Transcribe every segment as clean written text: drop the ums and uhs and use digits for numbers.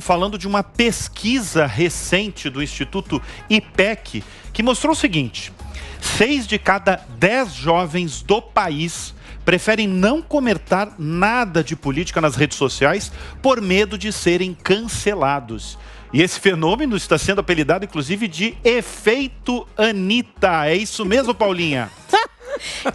falando de uma pesquisa recente do Instituto IPEC, que mostrou o seguinte: 6 de cada 10 jovens do país preferem não comentar nada de política nas redes sociais por medo de serem cancelados. E esse fenômeno está sendo apelidado, inclusive, de efeito Anitta. É isso mesmo, Paulinha?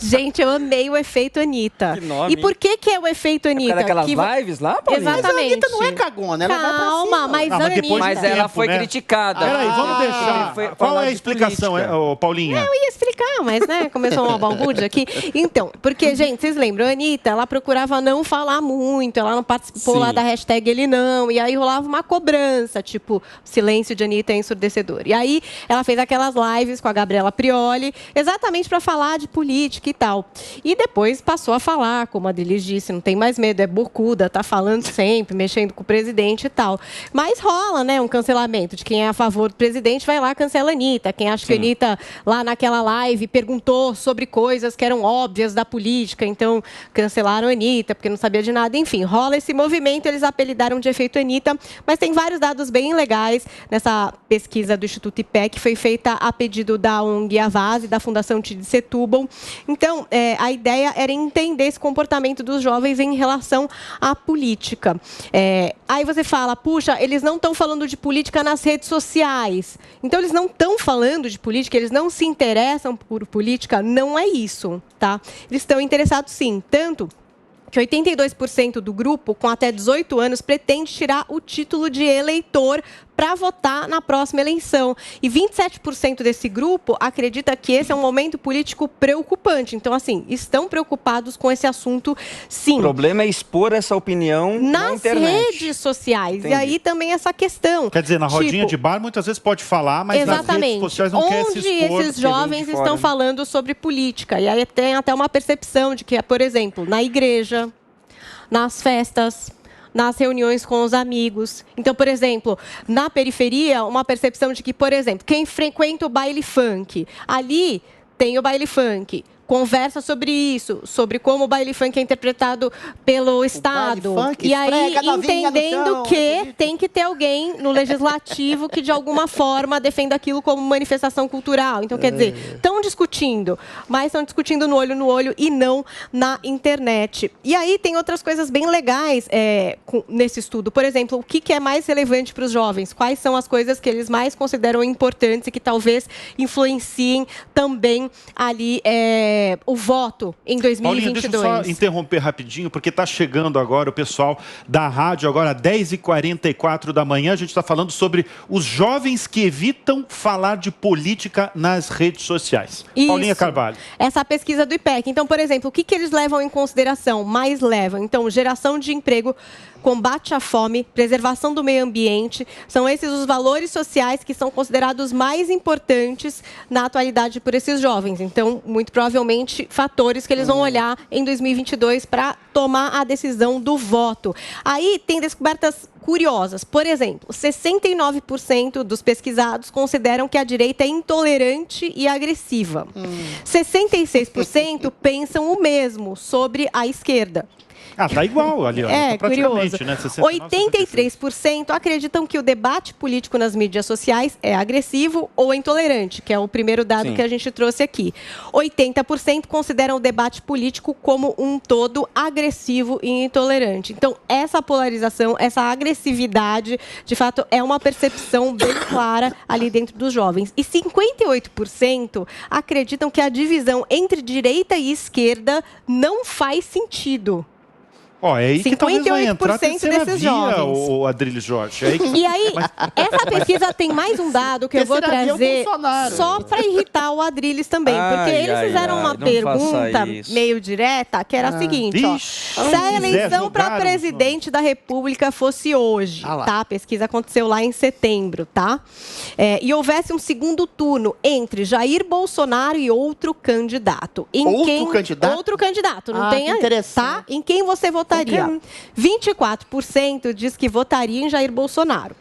Gente, eu amei o efeito Anitta. Que nome, e por que é o efeito Anitta? Aquelas lives lá, Paulinha? Exatamente. Mas a Anitta não é cagona, ela vai pra Calma, cima. mas Não, a mas Anitta... depois de Mas ela tempo, foi né? criticada. Peraí, vamos deixar. Foi Qual falar é a de explicação, política. Paulinha? Eu ia explicar, mas, né, começou uma balbúrdia aqui. Então, porque, gente, vocês lembram, a Anitta, ela procurava não falar muito, ela não participou Sim. lá da hashtag ele não, e aí rolava uma cobrança, tipo, silêncio de Anitta é ensurdecedor. E aí, ela fez aquelas lives com a Gabriela Prioli, exatamente para falar de política e tal. E depois passou a falar, como a Adriles disse, não tem mais medo, é bocuda, tá falando sempre, mexendo com o presidente e tal. Mas rola, né, um cancelamento de quem é a favor do presidente, vai lá, cancela a Anitta. Quem acha que a Anitta, lá naquela live, perguntou sobre coisas que eram óbvias da política, então cancelaram a Anitta, porque não sabia de nada. Enfim, rola esse movimento, eles apelidaram de efeito Anitta, mas tem vários dados bem legais nessa pesquisa do Instituto IPEC, que foi feita a pedido da ONG Avaz e da Fundação Tid Setúbal. Então, a ideia era entender esse comportamento dos jovens em relação à política. Aí você fala, puxa, eles não estão falando de política nas redes sociais. Então, eles não estão falando de política, eles não se interessam por política. Não é isso, tá? Eles estão interessados sim, tanto que 82% do grupo com até 18 anos pretende tirar o título de eleitor para votar na próxima eleição. E 27% desse grupo acredita que esse é um momento político preocupante. Então, assim, estão preocupados com esse assunto, sim. O problema é expor essa opinião na Nas internet. redes sociais. Entendi. E aí também essa questão. Quer dizer, na rodinha de bar, muitas vezes pode falar, mas nas redes sociais não quer se Onde expor. esses jovens fora, estão né? falando sobre política. E aí tem até uma percepção de que, por exemplo, na igreja, nas festas, nas reuniões com os amigos. Então, por exemplo, na periferia, uma percepção de que, por exemplo, quem frequenta o baile funk, ali tem o baile funk. Conversa sobre isso, sobre como o baile funk é interpretado pelo Estado. Funk, E aí, esfrega a novinha no entendendo chão, que tem que ter alguém no legislativo que, de alguma forma, defenda aquilo como manifestação cultural. Então, quer dizer, estão discutindo, mas estão discutindo no olho e não na internet. E aí tem outras coisas bem legais nesse estudo. Por exemplo, o que é mais relevante para os jovens? Quais são as coisas que eles mais consideram importantes e que talvez influenciem também ali o voto em 2022. Paulinha, deixa eu só interromper rapidinho, porque está chegando agora o pessoal da rádio, agora 10h44 da manhã. A gente está falando sobre os jovens que evitam falar de política nas redes sociais. Isso. Paulinha Carvalho. Essa pesquisa do IPEC. Então, por exemplo, o que eles levam em consideração? Mais levam. Então, geração de emprego, combate à fome, preservação do meio ambiente. São esses os valores sociais que são considerados mais importantes na atualidade por esses jovens. Então, muito provavelmente, fatores que eles vão olhar em 2022 para tomar a decisão do voto. Aí tem descobertas curiosas. Por exemplo, 69% dos pesquisados consideram que a direita é intolerante e agressiva. 66% pensam o mesmo sobre a esquerda. Tá igual ali, ó. Tá praticamente, curioso. né? 69, 83% acreditam que o debate político nas mídias sociais é agressivo ou intolerante, que é o primeiro dado que a gente trouxe aqui. 80% consideram o debate político como um todo agressivo e intolerante. Então, essa polarização, essa agressividade, de fato, é uma percepção bem clara ali dentro dos jovens. E 58% acreditam que a divisão entre direita e esquerda não faz sentido. É aí que talvez vai entrar a terceira desses via, jovens. o Adriles Jorge. É aí que... E aí, essa pesquisa tem mais um dado que eu vou trazer só para irritar o Adriles também. Porque eles fizeram uma pergunta meio direta, que era a seguinte, se a eleição para presidente da República fosse hoje, tá? A pesquisa aconteceu lá em setembro, tá? E houvesse um segundo turno entre Jair Bolsonaro e outro candidato. Outro candidato, não tem aí, tá? Em quem você votaria? 24% diz que votaria em Jair Bolsonaro.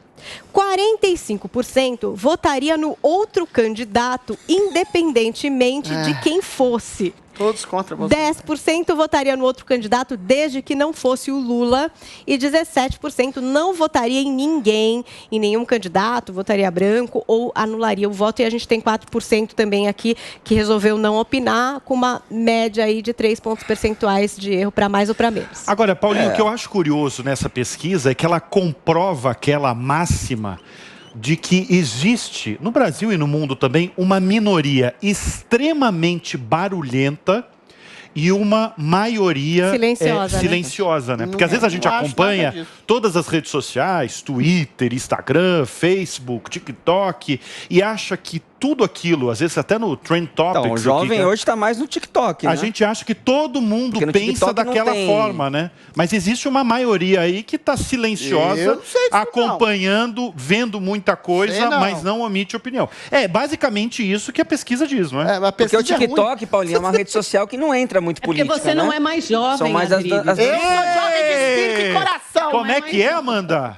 45% votaria no outro candidato, independentemente de quem fosse. Todos contra você. 10% votaria no outro candidato desde que não fosse o Lula e 17% não votaria em ninguém, em nenhum candidato, votaria branco ou anularia o voto. E a gente tem 4% também aqui que resolveu não opinar, com uma média aí de 3 pontos percentuais de erro para mais ou para menos. Agora, Paulinho, o que eu acho curioso nessa pesquisa é que ela comprova aquela máxima de que existe, no Brasil e no mundo também, uma minoria extremamente barulhenta e uma maioria silenciosa, né? Porque às vezes a gente acompanha todas as redes sociais, Twitter, Instagram, Facebook, TikTok, e acha que tudo aquilo, às vezes até no Trend Topics... Então, o jovem hoje está mais no TikTok, né? A gente acha que todo mundo pensa daquela forma, né? Mas existe uma maioria aí que está silenciosa, acompanhando, vendo muita coisa, mas não omite opinião. É basicamente isso que a pesquisa diz, não é? Porque o TikTok, Paulinho, é uma rede social que não entra muito política, porque você não é mais jovem, São mais Adriles. Eu sou jovem de espírito e coração. Como é que é, Amanda?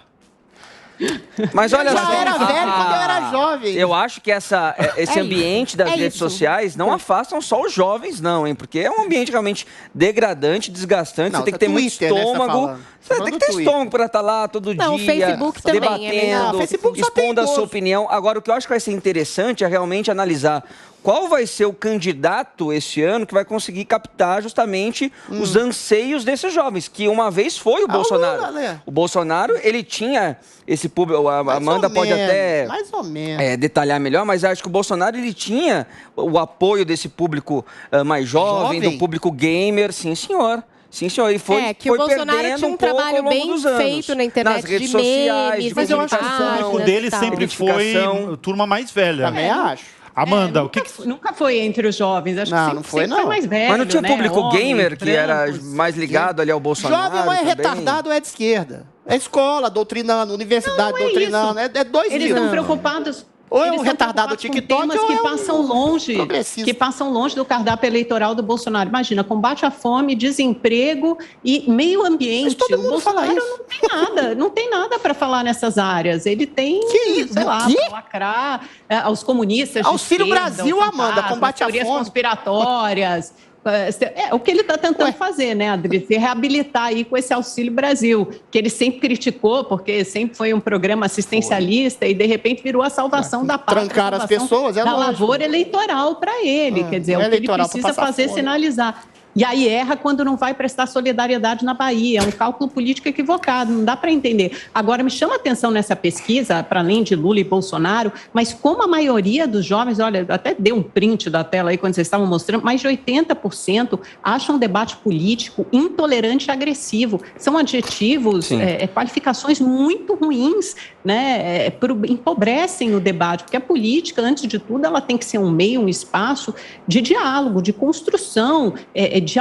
Mas olha eu só, já era velho quando eu era jovem. Eu acho que esse ambiente das redes sociais não afastam só os jovens, não, hein? Porque é um ambiente realmente degradante, desgastante. Você tem que ter muito estômago. Você tem que ter estômago para estar lá todo dia, o Facebook debatendo, expondo a sua opinião. Agora, o que eu acho que vai ser interessante é realmente analisar qual vai ser o candidato esse ano que vai conseguir captar justamente os anseios desses jovens, que uma vez foi o Bolsonaro. Lula, né? O Bolsonaro, ele tinha esse público, a Amanda pode até detalhar melhor, mas acho que o Bolsonaro, ele tinha o apoio desse público mais jovem, do público gamer, sim, senhor. Sim, senhor. E foi o Bolsonaro tinha um trabalho bem feito na internet, nas redes sociais, mas eu acho que o público dele sempre foi turma mais velha. Também acho. Amanda, nunca foi entre os jovens, acho que sempre foi mais velho. Mas não tinha público gamer que era mais ligado ali ao Bolsonaro? Jovem ou é retardado ou é de esquerda. É escola, doutrinando, universidade, doutrinando. É dois Eles estão preocupados. Ou é um retardado TikTok, temas que passam longe do cardápio eleitoral do Bolsonaro. Imagina, combate à fome, desemprego e meio ambiente. Mas todo mundo o Bolsonaro não tem nada para falar nessas áreas. Ele tem, sei lá, para lacrar aos comunistas. Auxílio Brasil, Amanda, combate à fome. Teorias conspiratórias. É o que ele está tentando fazer, né, Adri? Se reabilitar aí com esse Auxílio Brasil, que ele sempre criticou, porque sempre foi um programa assistencialista e, de repente, virou a salvação da pátria. Trancar as pessoas, da lavoura eleitoral para ele. Quer dizer, o que ele precisa fazer é sinalizar. E aí erra quando não vai prestar solidariedade na Bahia. É um cálculo político equivocado, não dá para entender. Agora, me chama a atenção nessa pesquisa, para além de Lula e Bolsonaro, mas como a maioria dos jovens, olha, até dei um print da tela aí quando vocês estavam mostrando, mais de 80% acham o debate político intolerante e agressivo. São adjetivos, qualificações muito ruins, né? Empobrecem o debate, porque a política, antes de tudo, ela tem que ser um meio, um espaço de diálogo, de construção, de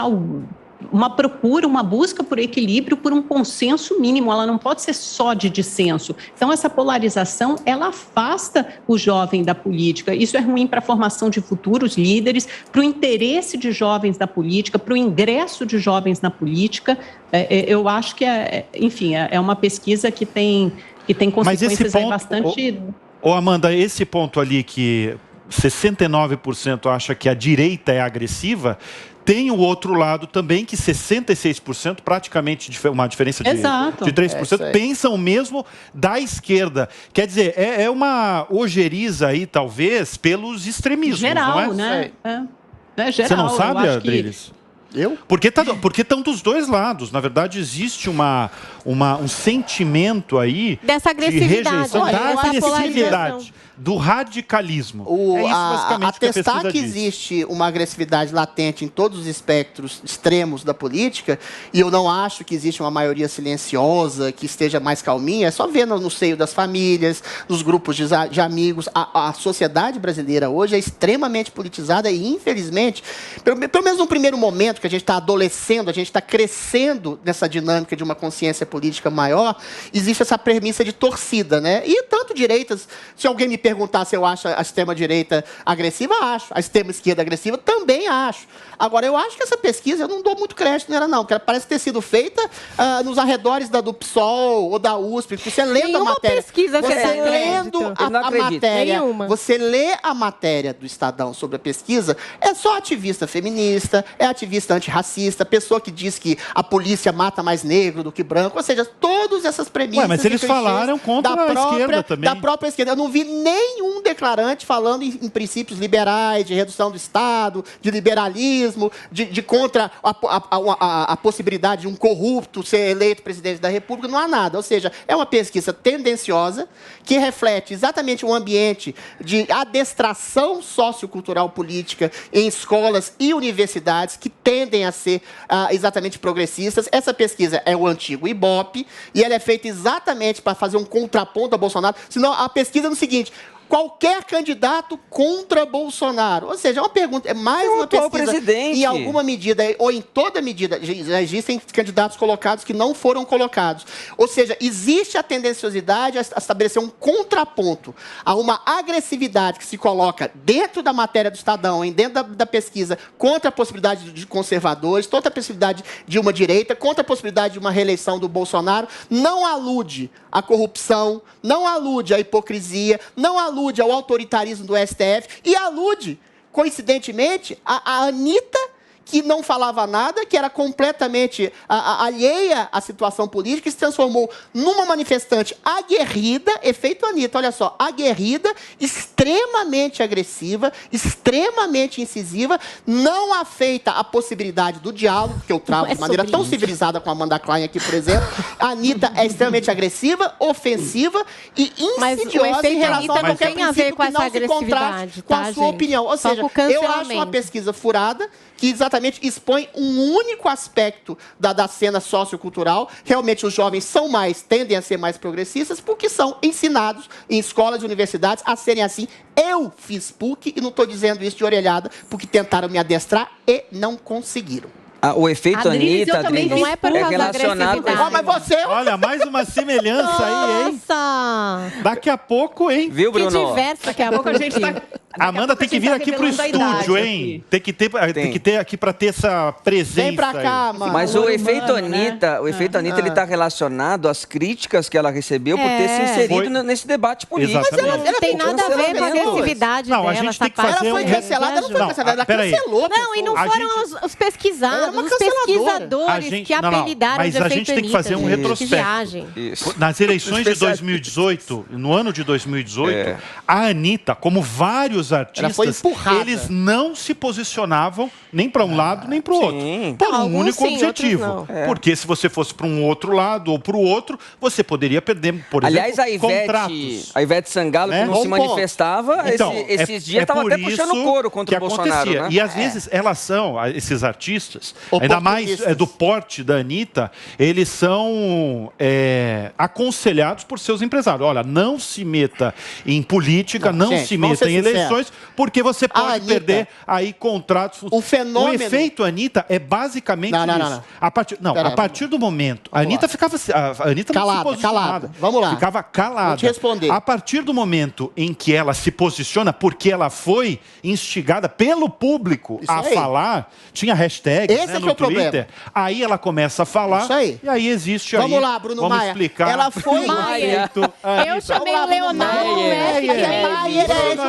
uma procura, uma busca por equilíbrio, por um consenso mínimo, ela não pode ser só de dissenso. Então, essa polarização, ela afasta o jovem da política. Isso é ruim para a formação de futuros líderes, para o interesse de jovens da política, para o ingresso de jovens na política. Eu acho que, enfim, é uma pesquisa que tem consequências aí bastante... Amanda, esse ponto ali que 69% acha que a direita é agressiva, tem o outro lado também, que 66%, praticamente uma diferença de 3%, pensam mesmo da esquerda. Quer dizer, é uma ojeriza aí, talvez, pelos extremismos, geral, não é? Né? É geral. Você não sabe, Adriles? Eu? Porque estão dos dois lados. Na verdade, existe um sentimento aí dessa agressividade, de rejeição, da agressividade, do radicalismo. É isso basicamente atestar que existe uma agressividade latente em todos os espectros extremos da política, e eu não acho que existe uma maioria silenciosa, que esteja mais calminha, é só ver no seio das famílias, nos grupos de amigos. A sociedade brasileira hoje é extremamente politizada e, infelizmente, pelo menos no primeiro momento que a gente está adolescendo, a gente está crescendo nessa dinâmica de uma consciência política maior, existe essa premissa de torcida, né? E tanto direitas. Se alguém me perguntar se eu acho a extrema-direita agressiva, acho. A extrema-esquerda agressiva, também acho. Agora, eu acho que essa pesquisa, eu não dou muito crédito nela, não, porque ela parece ter sido feita nos arredores do PSOL ou da USP. Você lendo a matéria... pesquisa você lendo a matéria... Você lê a matéria do Estadão sobre a pesquisa, é só ativista feminista, é ativista antirracista, pessoa que diz que a polícia mata mais negro do que branco, ou seja, todas essas premissas... Mas eles falaram contra a esquerda também. Da própria esquerda. Eu não vi nenhum declarante falando em princípios liberais, de redução do Estado, de liberalismo, de contra a possibilidade de um corrupto ser eleito presidente da República, não há nada. Ou seja, é uma pesquisa tendenciosa que reflete exatamente um ambiente de adestração sociocultural política em escolas e universidades que tendem a ser exatamente progressistas. Essa pesquisa é o antigo Ibope e ela é feita exatamente para fazer um contraponto a Bolsonaro. Senão, a pesquisa é o seguinte: qualquer candidato contra Bolsonaro. Ou seja, é uma pergunta, é mais uma pesquisa. Em alguma medida, ou em toda medida, já existem candidatos colocados que não foram colocados. Ou seja, existe a tendenciosidade a estabelecer um contraponto a uma agressividade que se coloca dentro da matéria do Estadão, dentro da pesquisa, contra a possibilidade de conservadores, contra a possibilidade de uma direita, contra a possibilidade de uma reeleição do Bolsonaro. Não alude à corrupção, não alude à hipocrisia, não alude ao autoritarismo do STF e alude, coincidentemente, a Anitta, que não falava nada, que era completamente alheia à situação política, e se transformou numa manifestante aguerrida, efeito Anitta, olha só, aguerrida, extremamente agressiva, extremamente incisiva, não afeita a possibilidade do diálogo, que eu trago de maneira tão civilizada com a Amanda Klein aqui, por exemplo. A Anitta é extremamente agressiva, ofensiva e insidiosa em relação a qualquer princípio que não se contraste com a sua opinião. Ou seja, eu acho uma pesquisa furada, que exatamente expõe um único aspecto da cena sociocultural. Realmente, os jovens tendem a ser mais progressistas porque são ensinados em escolas e universidades a serem assim. Eu fiz PUC e não estou dizendo isso de orelhada, porque tentaram me adestrar e não conseguiram. O efeito Anitta, Adriles, não é por causa relacionado da mas você... Olha, mais uma semelhança aí, hein? Nossa! Daqui a pouco, hein? Viu, Bruno? Que diversa, daqui a pouco a gente tá... A Amanda tem que vir aqui pro estúdio, hein? Tem que ter aqui para ter essa presença. Vem pra cá, mano. Mas o efeito Anitta, né? O efeito Anitta, ele está relacionado às críticas que ela recebeu por ter se inserido nesse debate político. Exatamente. Mas ela não tem nada a ver com a agressividade dela. A gente tem que fazer ela foi cancelada, ela não foi cancelada, ela cancelou. Não, e não foram os pesquisados, os pesquisadores que apelidaram de efeito Anitta. Mas a gente tem que fazer um retrospecto. Nas eleições de 2018, no ano de 2018, a Anitta, como vários artistas, eles não se posicionavam nem para um lado nem para o outro, por um único objetivo. Porque se você fosse para um outro lado ou para o outro, você poderia perder, por exemplo, contratos. A Ivete Sangalo, que não se manifestava, então, esses dias estava até puxando o couro contra o Bolsonaro. Né? E às vezes elas são, esses artistas, ainda mais do porte da Anitta, eles são aconselhados por seus empresários. Olha, não se meta em política, não se meta em eleições, porque você pode perder aí contratos. O efeito Anitta é basicamente isso. A partir do momento... A Anitta ficava... A Anitta não se posicionava. Calada. Vamos lá. Ficava calada. Vou te responder. A partir do momento em que ela se posiciona, porque ela foi instigada pelo público a falar, tinha hashtag no Twitter, aí ela começa a falar, e aí existe aí... Vamos lá, Bruno Maia. Vamos explicar. Ela foi... Eu chamei o Leonardo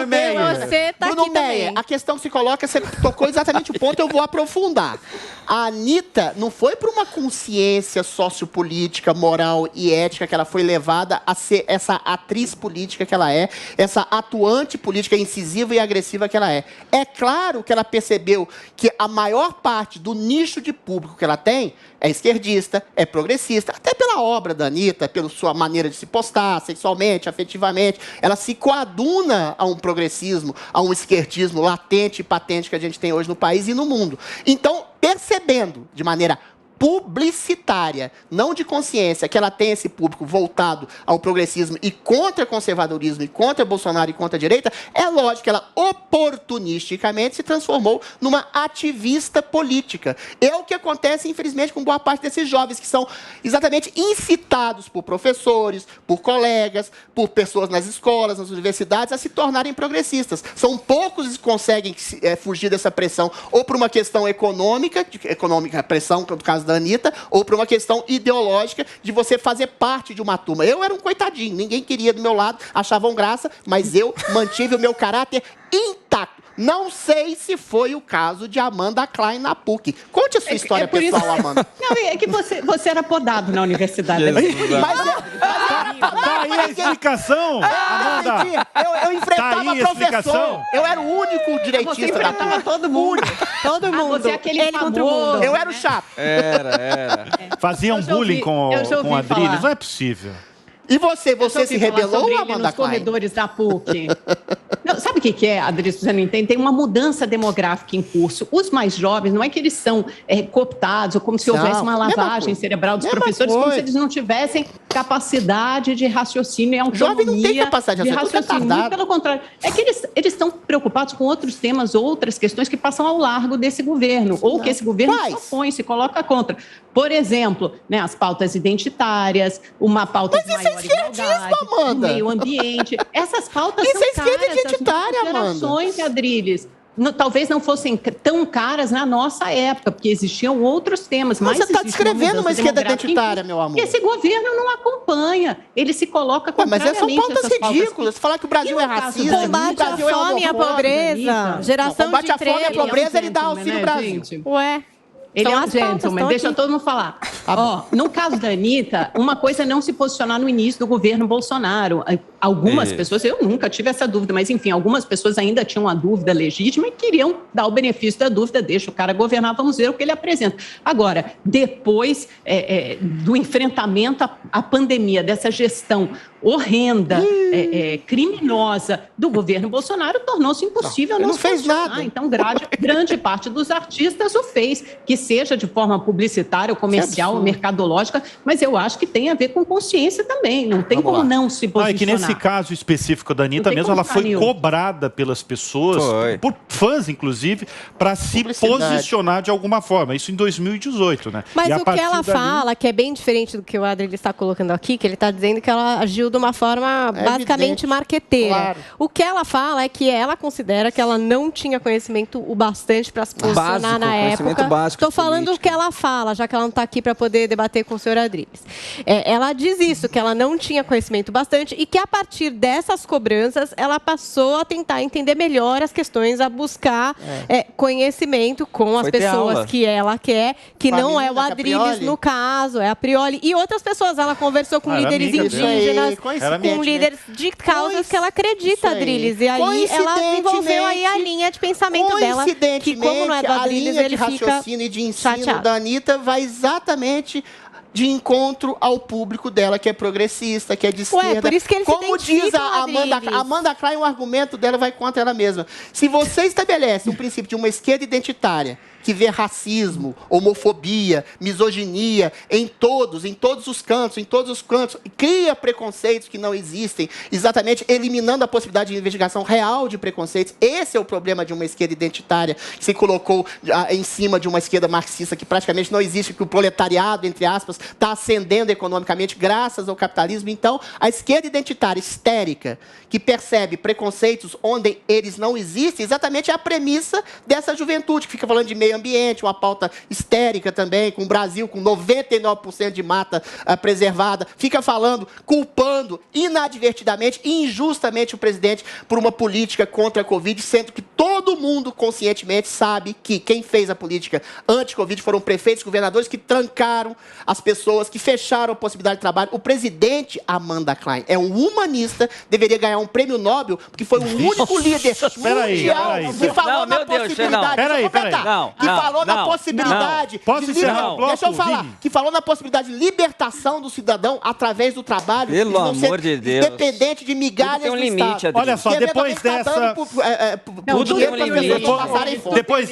Meyer. Você tá Bruno aqui Meyer, também. a questão que se coloca, você tocou exatamente o ponto, eu vou aprofundar. A Anitta não foi por uma consciência sociopolítica, moral e ética que ela foi levada a ser essa atriz política que ela é, essa atuante política incisiva e agressiva que ela é. É claro que ela percebeu que a maior parte do nicho de público que ela tem é esquerdista, é progressista, até pela obra da Anitta, pela sua maneira de se postar sexualmente, afetivamente. Ela se coaduna a um progressismo, a um esquerdismo latente e patente que a gente tem hoje no país e no mundo. Então, percebendo de maneira publicitária, não de consciência, que ela tem esse público voltado ao progressismo e contra conservadorismo, e contra Bolsonaro e contra a direita, é lógico que ela oportunisticamente se transformou numa ativista política. É o que acontece, infelizmente, com boa parte desses jovens que são exatamente incitados por professores, por colegas, por pessoas nas escolas, nas universidades, a se tornarem progressistas. São poucos que conseguem fugir dessa pressão, ou por uma questão econômica, pressão, no caso da Anitta, ou por uma questão ideológica de você fazer parte de uma turma. Eu era um coitadinho, ninguém queria do meu lado, achavam graça, mas eu mantive o meu caráter intacto. Não sei se foi o caso de Amanda Klein na PUC. Conte a sua história pessoal, isso... Amanda. Não, é que você era podado na universidade. Daí a explicação, Amanda. Eu enfrentava professor. Eu era o único direitista. Você enfrentava todo mundo. Todo mundo. Você é aquele famoso. Eu era o chato. Era. Faziam bullying com a Adriles? Não é possível. E você se rebelou, Amanda nos corredores da PUC? Não, sabe o que é, Adriles, você não entende? Tem uma mudança demográfica em curso. Os mais jovens, não é que eles são cooptados, ou como se houvesse uma lavagem cerebral dos professores, como se eles não tivessem capacidade de raciocínio e autonomia. Jovem não tem capacidade de raciocínio. Muito pelo contrário. É que eles estão preocupados com outros temas, outras questões que passam ao largo desse governo, ou que esse governo se opõe, se coloca contra. Por exemplo, as pautas identitárias, uma pauta de maior igualdade, o meio ambiente. Essas pautas são caras das gerações, Adriles. Talvez não fossem tão caras na nossa época, porque existiam outros temas. Mas você está descrevendo uma esquerda identitária, meu amor. Esse governo não acompanha. Ele se coloca contrariamente. Mas são pautas ridículas. Falar que o Brasil é racista, combate a fome e a pobreza, geração de emprego. Combate a fome e a pobreza, ele dá auxílio Brasil. Ué. Ele é um gentleman, deixa todo mundo falar. No caso da Anitta, uma coisa é não se posicionar no início do governo Bolsonaro. Algumas pessoas, eu nunca tive essa dúvida, mas enfim, algumas pessoas ainda tinham a dúvida legítima e queriam dar o benefício da dúvida, deixa o cara governar, vamos ver o que ele apresenta. Agora, depois do enfrentamento à pandemia, dessa gestão horrenda, criminosa do governo Bolsonaro, tornou-se impossível não fez nada. Então, grande parte dos artistas o fez, que seja de forma publicitária, ou comercial, ou mercadológica, mas eu acho que tem a ver com consciência também, não tem como não se posicionar. É que nesse caso específico da Anitta mesmo, ela foi cobrada pelas pessoas, por fãs inclusive, para se posicionar de alguma forma, isso em 2018, né? Mas o que ela fala, que é bem diferente do que o Adriles está colocando aqui, que ele está dizendo que ela agiu de uma forma basicamente marqueteira. Claro. O que ela fala é que ela considera que ela não tinha conhecimento o bastante para se posicionar na época. Estou falando o que ela fala, já que ela não está aqui para poder debater com o senhor Adriles. Ela diz isso, que ela não tinha conhecimento bastante e que a partir dessas cobranças ela passou a tentar entender melhor as questões, a buscar conhecimento com as pessoas que ela quer, que não é o Adriles no caso, é a Prioli e outras pessoas. Ela conversou com líderes indígenas, com líderes de causas que ela acredita, Adriles. E aí ela desenvolveu aí a linha de pensamento dela, que como não é do Adriles, ele fica e de ensino da Anitta vai exatamente de encontro ao público dela, que é progressista, que é de esquerda. Por isso que ele como diz a Amanda Klein, o argumento dela vai contra ela mesma. Se você estabelece um princípio de uma esquerda identitária, que vê racismo, homofobia, misoginia em todos os cantos, cria preconceitos que não existem, exatamente eliminando a possibilidade de investigação real de preconceitos. Esse é o problema de uma esquerda identitária, que se colocou em cima de uma esquerda marxista que praticamente não existe, que o proletariado, entre aspas, está ascendendo economicamente graças ao capitalismo. Então, a esquerda identitária histérica, que percebe preconceitos onde eles não existem, exatamente é a premissa dessa juventude, que fica falando de meio ambiente, uma pauta histérica também, com o Brasil com 99% de mata preservada, fica falando, culpando inadvertidamente e injustamente o presidente por uma política contra a Covid, sendo que todo mundo conscientemente sabe que quem fez a política anti-Covid foram prefeitos, governadores que trancaram as pessoas, que fecharam a possibilidade de trabalho. O presidente, Amanda Klein, é um humanista, deveria ganhar um prêmio Nobel, porque foi o único líder mundial que falou na possibilidade. Que falou na possibilidade. Posso encerrar o bloco? Deixa eu falar. Que falou na possibilidade de libertação do cidadão através do trabalho. Pelo amor de Deus. Independente de migalhas do Estado. Olha só, depois dessa. Tudo tem um limite. Depois